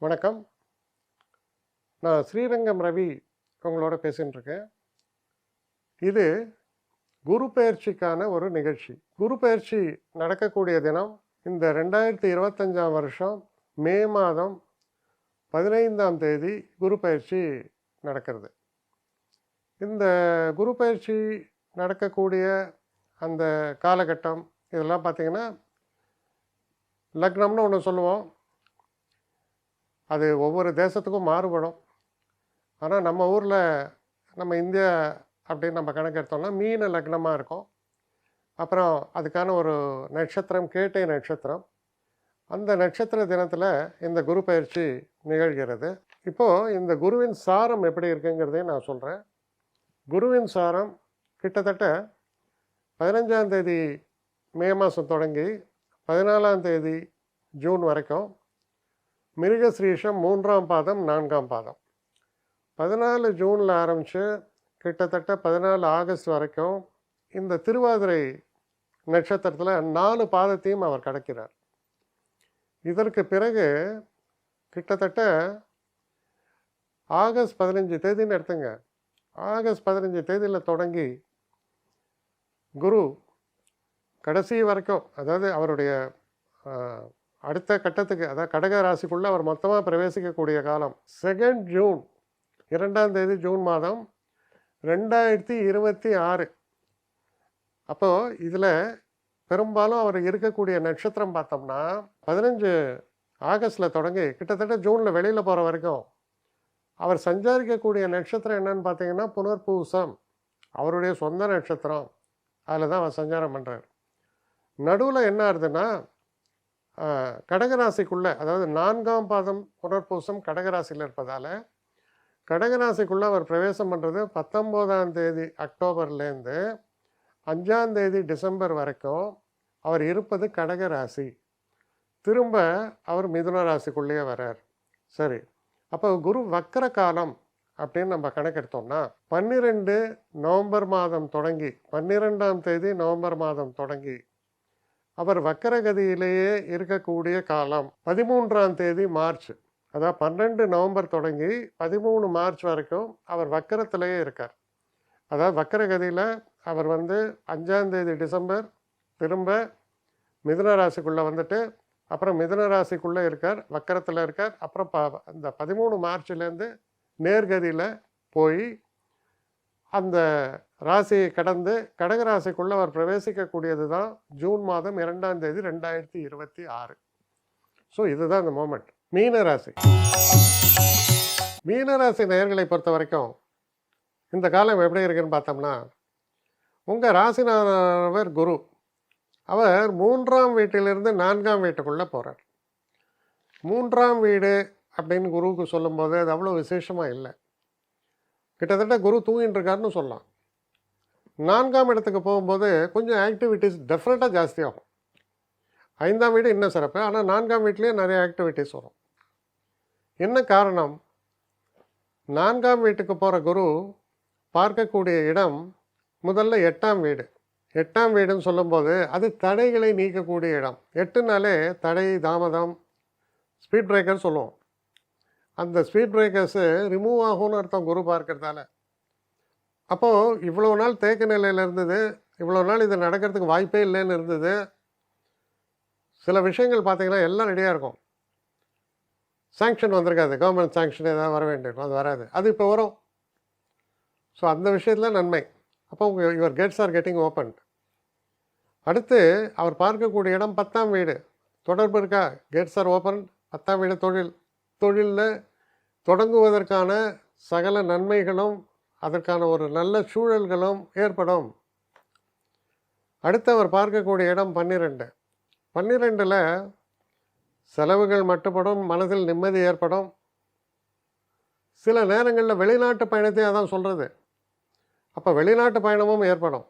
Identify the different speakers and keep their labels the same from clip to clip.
Speaker 1: வணக்கம். நான் ஸ்ரீரங்கம் ரவி உங்களோட பேசின்னு இருக்கேன். இது குரு பெயர்ச்சிக்கான ஒரு நிகழ்ச்சி. குரு பெயர்ச்சி நடக்கக்கூடிய தினம் இந்த 2025ஆம் வருஷம் மே மாதம் 15ஆம் தேதி குரு பெயர்ச்சி நடக்கிறது. இந்த குரு பெயர்ச்சி நடக்கக்கூடிய அந்த காலகட்டம் இதெல்லாம் பார்த்திங்கன்னா, லக்னம்னு ஒன்று சொல்லுவோம். அது ஒவ்வொரு தேசத்துக்கும் மாறுபடும். ஆனால் நம்ம ஊரில் நம்ம இந்தியா அப்படின்னு நம்ம கணக்கு எடுத்தோம்னா மீன லக்னமாக இருக்கும். அப்புறம் அதுக்கான ஒரு நட்சத்திரம் கேட்டை நட்சத்திரம். அந்த நட்சத்திர தினத்தில் இந்த குரு பயிற்சி நிகழ்கிறது. இப்போது இந்த குருவின் சாரம் எப்படி இருக்குங்கிறதையும் நான் சொல்கிறேன். குருவின் சாரம் கிட்டத்தட்ட 15ஆம் தேதி மே மாதம் தொடங்கி 14ஆம் தேதி ஜூன் வரைக்கும் மிருகஸ்ரீஷம் 3ஆம் பாதம் 4ஆம் பாதம். 14 ஜூனில் ஆரம்பித்து கிட்டத்தட்ட 14 ஆகஸ்ட் வரைக்கும் இந்த திருவாதிரை நட்சத்திரத்தில் 4 பாதத்தையும் அவர் கடக்கிறார். இதற்கு பிறகு கிட்டத்தட்ட ஆகஸ்ட் 15 தேதின்னு எடுத்துங்க. ஆகஸ்ட் 15 தேதியில் தொடங்கி குரு கடைசி வரைக்கும், அதாவது அவருடைய அடுத்த கட்டத்துக்கு, அதாவது கடக ராசிக்குள்ளே அவர் மொத்தமாக பிரவேசிக்கக்கூடிய காலம் 2 ஜூன் 2ஆம் தேதி ஜூன் மாதம் 2026. அப்போது இதில் பெரும்பாலும் அவர் இருக்கக்கூடிய நட்சத்திரம் பார்த்தோம்னா 15 ஆகஸ்டில் தொடங்கி கிட்டத்தட்ட ஜூனில் வெளியில் போகிற வரைக்கும் அவர் சஞ்சாரிக்கக்கூடிய நட்சத்திரம் என்னன்னு பார்த்தீங்கன்னா புனர்பூசம், அவருடைய சொந்த நட்சத்திரம். அதில் தான் அவர் சஞ்சாரம் பண்ணுறார். நடுவில் என்ன ஆகுதுன்னா, கடகராசிக்குள்ளே, அதாவது 4ஆம் பாதம் புனர்பூசம் கடகராசியில் இருப்பதால் கடகராசிக்குள்ளே அவர் பிரவேசம் பண்ணுறது 19ஆம் தேதி அக்டோபர்லேருந்து 5ஆம் தேதி டிசம்பர் வரைக்கும் அவர் இருப்பது கடகராசி. திரும்ப அவர் மிதுன ராசிக்குள்ளேயே வர்றார். சரி, அப்போ குரு வக்கர காலம் அப்படின்னு நம்ம கணக்கெடுத்தோம்னா 12 நவம்பர் மாதம் தொடங்கி 12ஆம் தேதி நவம்பர் மாதம் தொடங்கி அவர் வக்கரகதியிலேயே இருக்கக்கூடிய காலம் 13ஆம் தேதி மார்ச். அதாவது 12 நவம்பர் தொடங்கி 13 மார்ச் வரைக்கும் அவர் வக்கரத்திலேயே இருக்கார். அதாவது வக்கரகதியில் அவர் 5ஆம் தேதி டிசம்பர் திரும்ப மிதுன ராசிக்குள்ளே வந்துட்டு அப்புறம் மிதுன ராசிக்குள்ளே இருக்கார், வக்கரத்தில் இருக்கார். அப்புறம் இந்த 13 மார்ச்லேருந்து நேர்கதியில் போய் அந்த ராசியை கடந்து கடகராசிக்குள்ளே அவர் பிரவேசிக்கக்கூடியது தான் ஜூன் மாதம் 2ஆம் தேதி 2026. ஸோ இதுதான் இந்த மோமெண்ட். மீனராசி நேயர்களை பொறுத்த வரைக்கும் இந்த காலம் எப்படி இருக்குன்னு பார்த்தோம்னா, உங்கள் ராசிநாதர் குரு அவர் 3ஆம் வீட்டிலிருந்து 4ஆம் வீட்டுக்குள்ளே போகிறார். 3ஆம் வீடு அப்படின்னு குருவுக்கு சொல்லும்போது அது அவ்வளோ விசேஷமாக இல்லை. கிட்டத்தட்ட குரு தூங்கிட்டு இருக்காருன்னு சொல்லலாம். 4ஆம் இடத்துக்கு போகும்போது கொஞ்சம் ஆக்டிவிட்டீஸ் டெஃபினட்டாக ஜாஸ்தியாகும். 5ஆம் வீடு இன்னும் சிறப்பு. ஆனால் 4ஆம் வீட்லேயே நிறைய ஆக்டிவிட்டீஸ் வரும். என்ன காரணம்? 4ஆம் வீட்டுக்கு போகிற குரு பார்க்கக்கூடிய இடம் முதல்ல 8ஆம் வீடு. 8ஆம் வீடுன்னு சொல்லும்போது அது தடைகளை நீக்கக்கூடிய இடம். 8நாலே தடை, தாமதம், ஸ்பீட் பிரேக்கர் சொல்லுவோம். அந்த ஸ்பீட் பிரேக்கர்ஸு ரிமூவ் ஆகும்னு அர்த்தம் குரு பார்க்கறதால. அப்போது இவ்வளோ நாள் தேக்க நிலையில் இருந்தது, இவ்வளோ நாள் இது நடக்கிறதுக்கு வாய்ப்பே இல்லைன்னு இருந்தது. சில விஷயங்கள் பார்த்திங்கன்னா எல்லாம் ரெடியாக இருக்கும். சாங்ஷன் வந்திருக்காது, கவர்மெண்ட் சாங்ஷன் ஏதாவது வர வேண்டியிருக்கும், அது வராது. அது இப்போ வரும். ஸோ அந்த விஷயத்தில் நன்மை. அப்போ your gates are getting open. அடுத்து அவர் பார்க்கக்கூடிய இடம் 10ஆம் வீடு. தொடர்பு இருக்கா? Gates are open. 10ஆம் வீடு தொழிலில் தொடங்குவதற்கான சகல நன்மைகளும் அதற்கான ஒரு நல்ல சூழல்களும் ஏற்படும். அடுத்து அவர் பார்க்கக்கூடிய இடம் 12. 12ல் செலவுகள் மட்டுப்படும், மனதில் நிம்மதி ஏற்படும். சில நேரங்களில் வெளிநாட்டு பயணத்தையும் அதான் சொல்கிறது. அப்போ வெளிநாட்டு பயணமும் ஏற்படும்.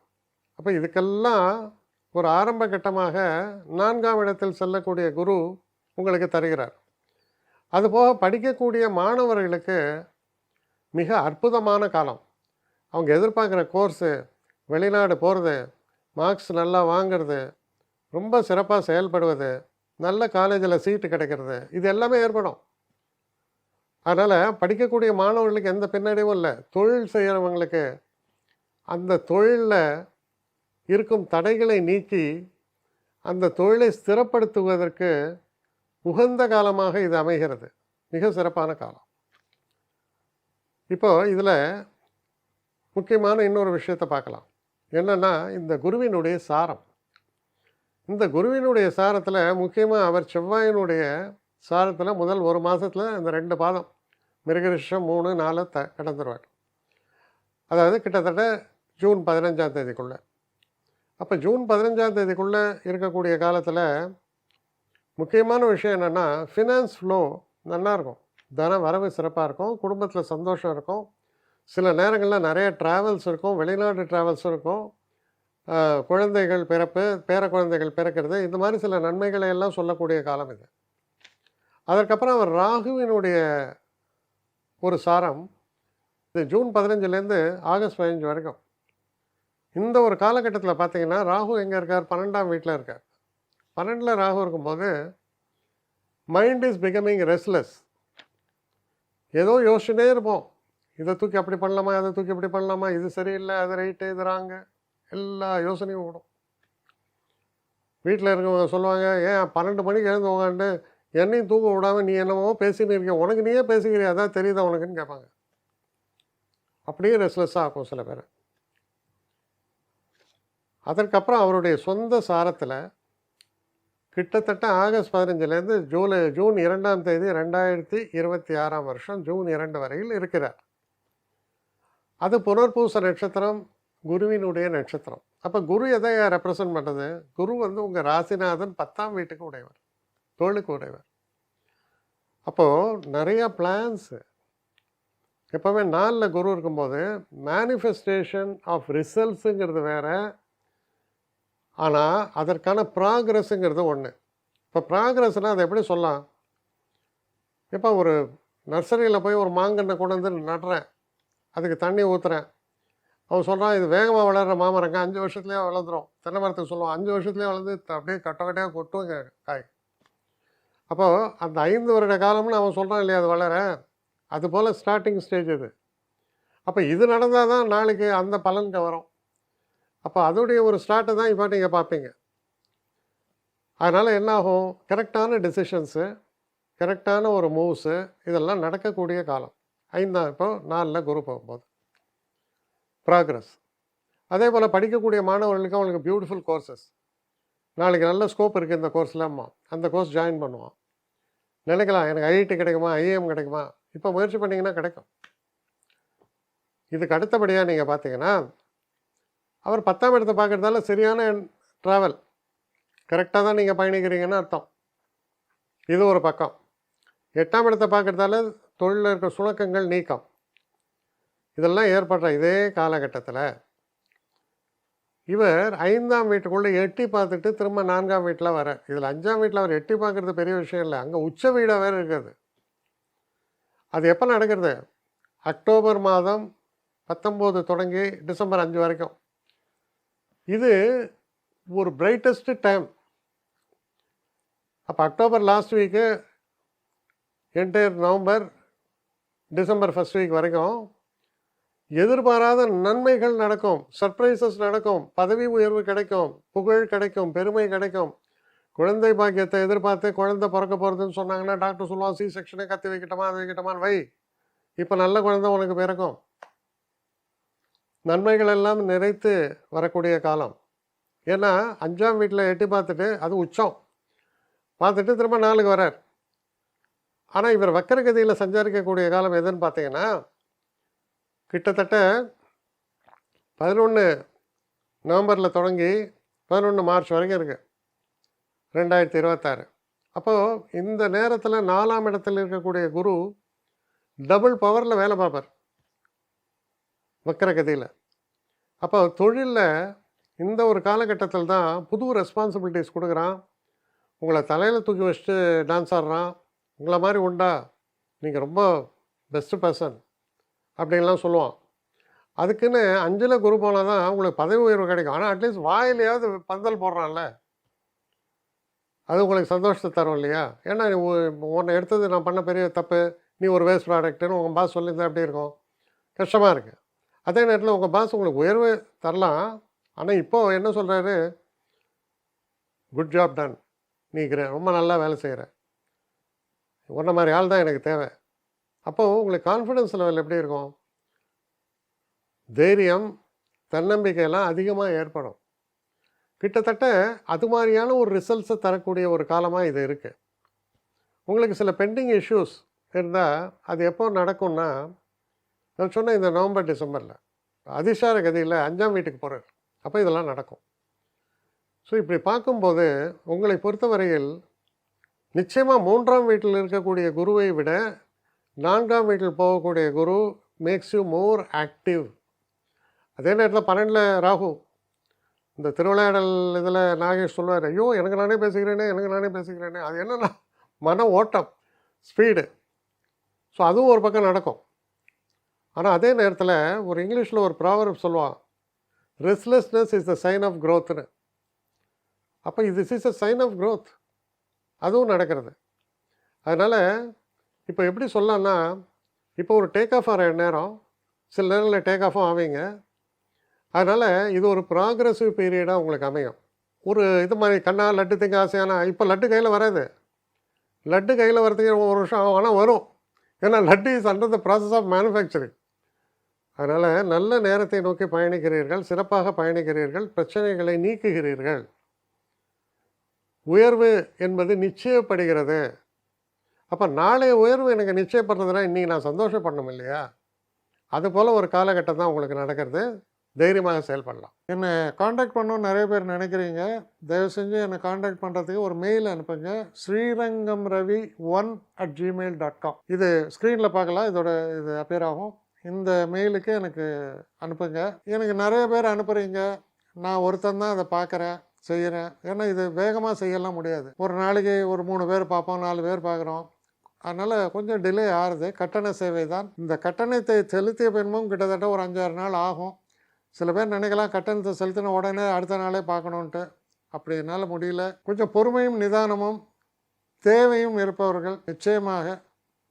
Speaker 1: அப்போ இதுக்கெல்லாம் ஒரு ஆரம்ப கட்டமாக 4ஆம் இடத்தில் செல்லக்கூடிய குரு உங்களுக்கு தருகிறார். அதுபோக படிக்கக்கூடிய மாணவர்களுக்கு மிக அற்புதமான காலம். அவங்க எதிர்பார்க்குற கோர்ஸு, வெளிநாடு போகிறது, மார்க்ஸ் நல்லா வாங்கிறது, ரொம்ப சிறப்பாக செயல்படுவது, நல்ல காலேஜில் சீட்டு கிடைக்கிறது, இது எல்லாமே ஏற்படும். அதனால் படிக்கக்கூடிய மாணவர்களுக்கு எந்த பின்னடைவும் இல்லை. தொழில் செய்கிறவங்களுக்கு அந்த தொழிலில் இருக்கும் தடைகளை நீக்கி அந்த தொழிலை ஸ்திரப்படுத்துவதற்கு உகந்த காலமாக இது அமைகிறது. மிக சிறப்பான காலம். இப்போ இதில் முக்கியமான இன்னொரு விஷயத்தை பார்க்கலாம். என்னென்னா, இந்த குருவினுடைய சாரம். இந்த குருவினுடைய சாரத்தில் முக்கியமாக அவர் செவ்வாயினுடைய சாரத்தில் முதல் ஒரு மாதத்தில் இந்த 2 பாதம் மிருகரிஷம் 3, 4 கடந்துருவார். அதாவது கிட்டத்தட்ட ஜூன் 15ஆம் தேதிக்குள்ளே. அப்போ ஜூன் 15ஆம் தேதிக்குள்ளே இருக்கக்கூடிய காலத்தில் முக்கியமான விஷயம் என்னென்னா, ஃபினான்ஸ் ஃப்ளோ நல்லாயிருக்கும். தன வரவு சிறப்பாக இருக்கும். குடும்பத்தில் சந்தோஷம் இருக்கும். சில நேரங்களில் நிறைய ட்ராவல்ஸ் இருக்கும். வெளிநாட்டு ட்ராவல்ஸ் இருக்கும். குழந்தைகள் பிறப்பு, பேர குழந்தைகள் பிறக்கிறது, இந்த மாதிரி சில நன்மைகளை எல்லாம் சொல்லக்கூடிய காலம் இது. அதற்கப்புறம் அவர் ராகுவினுடைய ஒரு சாரம் இது ஜூன் 15லேருந்து ஆகஸ்ட் 15 வரைக்கும். இந்த ஒரு காலகட்டத்தில் பார்த்தீங்கன்னா, ராகு எங்கே இருக்கார்? 12ஆம் வீட்டில் இருக்கார். 12ல் ராகு இருக்கும்போது மைண்ட் இஸ் பிகமிங் ரெஸ்ட்லெஸ். ஏதோ யோசிச்சுட்டே இருப்போம். இதை தூக்கி அப்படி பண்ணலாமா, அதை தூக்கி இப்படி பண்ணலாமா, இது சரியில்லை, அது ரைட்டு, இது ராங்க, எல்லா யோசனையும் ஓடும். வீட்டில் இருக்கவங்க சொல்லுவாங்க, ஏன் 12 மணிக்கு எழுந்து உட்காந்து என்னையும் தூங்க விடாமல் நீ என்னமோ பேசின்னு இருக்க, உனக்கு நீயே பேசிக்கிறியா, அதான் தெரியுதா உனக்குன்னு கேட்பாங்க. அப்படியே ரெஸ்ட்லெஸ்ஸாக ஆக்கும் சில பேர். அதற்கப்புறம் அவருடைய சொந்த சாரத்தில் கிட்டத்தட்ட ஆகஸ்ட் 15லேருந்து ஜூன் 2ஆம் தேதி 2026ஆம் வருஷம் ஜூன் 2 வரையில் இருக்கிறார். அது புனர்பூச நட்சத்திரம், குருவினுடைய நட்சத்திரம். அப்போ குரு எதை ரெப்ரசன்ட் பண்ணுறது? குரு உங்கள் ராசிநாதன் 10ஆம் வீட்டுக்கு உடையவர், தொழிலுக்கு உடையவர். அப்போது நிறையா பிளான்ஸு எப்போவுமே 4ல் குரு இருக்கும்போது மேனிஃபெஸ்டேஷன் ஆஃப் ரிசல்ட்ஸுங்கிறது வேறு, ஆனால் அதற்கான ப்ராக்ரஸுங்கிறது ஒன்று. இப்போ ப்ராக்ரஸ்னால் அதை எப்படி சொல்லலாம்? இப்போ ஒரு நர்சரியில் போய் ஒரு மாங்கன்னை கொண்டு வந்து நடுறேன், அதுக்கு தண்ணி ஊற்றுறேன். அவன் சொல்கிறான், இது வேகமாக வளர்கிற மாமரங்க, 5 வருஷத்துலேயே வளர்ந்துடும். தென்னை மரத்துக்கு சொல்லுவான், 5 வருஷத்துலேயே வளர்ந்து அப்படியே கட்டையாக கொட்டுங்க காய். அப்போது அந்த 5 வருட காலம்னு அவன் சொல்கிறான் இல்லையா, அது வளர. அதுபோல் ஸ்டார்டிங் ஸ்டேஜ் இது. அப்போ இது நடந்தால் தான் நாளைக்கு அந்த பலன்க வரும். அப்போ அதோடைய ஒரு ஸ்டார்ட்டை தான் இப்போ நீங்கள் பார்ப்பீங்க. அதனால் என்னாகும், கரெக்டான டெசிஷன்ஸு, கரெக்டான ஒரு மூவ்ஸு, இதெல்லாம் நடக்கக்கூடிய காலம். இப்போ 4ல் குரு போகும்போது ப்ராக்ரஸ். அதே போல் படிக்கக்கூடிய மாணவர்களுக்கு அவங்களுக்கு பியூட்டிஃபுல் கோர்சஸ். நாளைக்கு நல்ல ஸ்கோப் இருக்குது இந்த கோர்ஸ்லாமா, அந்த கோர்ஸ் ஜாயின் பண்ணுவான். நினைக்கலாம், எனக்கு ஐஐடி கிடைக்குமா, ஐஏஎம் கிடைக்குமா. இப்போ முயற்சி பண்ணிங்கன்னா கிடைக்கும். இதுக்கு அடுத்தபடியாக நீங்கள் பார்த்தீங்கன்னா, அவர் 10ஆம் இடத்தை பார்க்குறதால சரியான ட்ராவல், கரெக்டாக தான் நீங்கள் பயணிக்கிறீங்கன்னு அர்த்தம். இது ஒரு பக்கம். 8ஆம் இடத்தை பார்க்குறதால தொழிலில் இருக்கிற சுணக்கங்கள் நீக்கம், இதெல்லாம் ஏற்படுற இதே காலகட்டத்தில் இவர் 5ஆம் வீட்டுக்குள்ளே எட்டி பார்த்துட்டு திரும்ப 4ஆம் வீட்டில் வர. இதில் 5ஆம் வீட்டில் அவர் எட்டி பார்க்குறது பெரிய விஷயம் இல்லை, அங்கே உச்ச வீடாக வேறு இருக்கிறது. அது எப்போ நடக்கிறது? அக்டோபர் மாதம் 19 தொடங்கி டிசம்பர் 5 வரைக்கும். இது ஒரு பிரைட்டஸ்ட் டைம். அப்போ October last week, entire November, December first week வரைக்கும் எதிர்பாராத நன்மைகள் நடக்கும், சர்ப்ரைசஸ் நடக்கும், பதவி உயர்வு கிடைக்கும், புகழ் கிடைக்கும், பெருமை கிடைக்கும். குழந்தை பாக்கியத்தை எதிர்பார்த்து குழந்தை பிறக்க போகிறதுன்னு சொன்னாங்கன்னா டாக்டர் சொல்லுவான், சி செக்ஷனே கத்தி வைக்கட்டுமா, அது வைக்கட்டுமான்னு வை, இப்போ நல்ல குழந்தை உனக்கு பிறக்கும். நன்மைகள் எல்லாம் நிறைத்து வரக்கூடிய காலம். ஏன்னா 5ஆம் வீட்டில் எட்டி பார்த்துட்டு, அது உச்சம் பார்த்துட்டு திரும்ப 4க்கு வரார். ஆனால் இவர் வக்கரகதியில் சஞ்சாரிக்கக்கூடிய காலம் எதுன்னு பார்த்தீங்கன்னா, கிட்டத்தட்ட 11 நவம்பரில் தொடங்கி 11 மார்ச் வரைக்கும் இருக்குது 2026. அப்போது இந்த நேரத்தில் 4ஆம் இடத்தில் இருக்கக்கூடிய குரு டபுள் பவரில் வேலை பார்ப்பார் வக்கரகதியில். அப்போ தொழிலில் இந்த ஒரு காலகட்டத்தில் தான் புது ரெஸ்பான்சிபிலிட்டிஸ் கொடுக்குறான். உங்களை தலையில் தூக்கி வச்சுட்டு டான்ஸ் ஆடுறான். உங்களை மாதிரி உண்டா, நீங்கள் ரொம்ப பெஸ்ட்டு பர்சன் அப்படின்லாம் சொல்லுவான். அதுக்குன்னு 5ல் குரு போனால் தான் உங்களுக்கு பதவி உயர்வு கிடைக்கும். ஆனால் அட்லீஸ்ட் வாயிலையாவது பந்தல் போடுறான்ல, அது உங்களுக்கு சந்தோஷத்தை தரும் இல்லையா? ஏன்னா உன்னை எடுத்தது நான் பண்ண பெரிய தப்பு, நீ ஒரு வேஸ்ட் ப்ராடக்ட்டுன்னு உங்கள் பாஸ் சொல்லியிருந்தா எப்படி இருக்கும்? கஷ்டமாக இருக்குது. அதே நேரத்தில் உங்கள் பாஸ் உங்களுக்கு உயர்வு தரலாம். ஆனால் இப்போது என்ன சொல்கிறாரு? குட் ஜாப் டன், நீ ரொம்ப நல்லா வேலை செய்கிற, உன்ன மாதிரி ஆள் தான் எனக்கு தேவை. அப்போது உங்களுக்கு கான்ஃபிடன்ஸ் லெவல் எப்படி இருக்கும்? தைரியம், தன்னம்பிக்கையெல்லாம் அதிகமாக ஏற்படும். கிட்டத்தட்ட அது மாதிரியான ஒரு ரிசல்ட்ஸை தரக்கூடிய ஒரு காலமாக இது இருக்குது. உங்களுக்கு சில பெண்டிங் இஷ்யூஸ் இருந்தால் அது எப்போ நடக்கும்னா, நான் சொன்னேன் இந்த நவம்பர் டிசம்பரில் அதிசார கதியில் 5ஆம் வீட்டுக்கு போகிறார். அப்போ இதெல்லாம் நடக்கும். ஸோ இப்படி பார்க்கும்போது உங்களை பொறுத்தவரையில் நிச்சயமாக 3ஆம் வீட்டில் இருக்கக்கூடிய குருவை விட 4ஆம் வீட்டில் போகக்கூடிய குரு மேக்ஸ் யூ மோர் ஆக்டிவ். அதே நேரத்தில் 12ல் ராகு. இந்த திருவிளையாடல் இதில் நாகேஷ் சொல்லுவார், ஐயோ எனக்கு நானே பேசிக்கிறேனே. அது என்னென்னா மன ஓட்டம், ஸ்பீடு. ஸோ அதுவும் ஒரு பக்கம் நடக்கும். ஆனால் அதே நேரத்தில் ஒரு இங்கிலீஷில் ஒரு ப்ராவர்ப் சொல்லுவான், restlessness is the sign of க்ரோத்னு. அப்போ இது is a sign of growth. அதுவும் நடக்கிறது. அதனால் இப்போ எப்படி சொல்லலாம்னா, இப்போ ஒரு டேக் ஆஃப் ஆகிற நேரம், சில நேரங்களில் டேக் ஆஃபும் ஆவீங்க. அதனால் இது ஒரு ப்ராக்ரெசிவ் பீரியடாக உங்களுக்கு அமையும். ஒரு இது மாதிரி கண்ணா லட்டு திங்க ஆசையானா, இப்போ லட்டு கையில் வராது. லட்டு கையில் வரதுக்கு ஒரு வருஷம் ஆகும், ஆனால் வரும். ஏன்னா laddu is under the process of manufacturing. அதனால் நல்ல நேரத்தை நோக்கி பயணிக்கிறீர்கள், சிறப்பாக பயணிக்கிறீர்கள், பிரச்சனைகளை நீக்குகிறீர்கள். உயர்வு என்பது நிச்சயப்படுகிறது. அப்போ நாளைய உயர்வு எனக்கு நிச்சயப்படுறதுனா இன்றைக்கி நான் சந்தோஷப்படணும் இல்லையா? அதுபோல் ஒரு காலகட்டம் தான் உங்களுக்கு நடக்கிறது. தைரியமாக செயல்படலாம். என்னை காண்டாக்ட் பண்ணணும்னு நிறைய பேர் நினைக்கிறீங்க. தயவு செஞ்சு என்னை காண்டாக்ட் பண்ணுறதுக்கு ஒரு மெயில் அனுப்புங்க, srirangamravi1@gmail.com. இது ஸ்க்ரீனில் பார்க்கலாம், இது அப்பியர் ஆகும். இந்த மெயிலுக்கு எனக்கு அனுப்புங்க. எனக்கு நிறைய பேர் அனுப்புகிறீங்க, நான் ஒருத்தன் தான் அதை பார்க்குறேன், செய்கிறேன். ஏன்னா இது வேகமாக செய்யலாம் முடியாது. ஒரு நாளைக்கு ஒரு 3 பேர் பார்ப்போம், 4 பேர் பார்க்குறோம். அதனால் கொஞ்சம் டிலே ஆகுது. கட்டண சேவை தான். இந்த கட்டணத்தை செலுத்திய பின்பும் கிட்டத்தட்ட ஒரு 5-6 நாள் ஆகும். சில பேர் நினைக்கலாம் கட்டணத்தை செலுத்தின உடனே அடுத்த நாளே பார்க்கணுன்ட்டு. அப்படி என்னால் முடியல. கொஞ்சம் பொறுமையும் நிதானமும் தேவையும் இருப்பவர்கள் நிச்சயமாக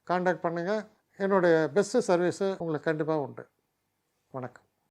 Speaker 1: காண்டாக்ட் பண்ணுங்கள். என்னுடைய பெஸ்ட்டு சர்வீஸு உங்களுக்கு கண்டிப்பாக உண்டு. வணக்கம்.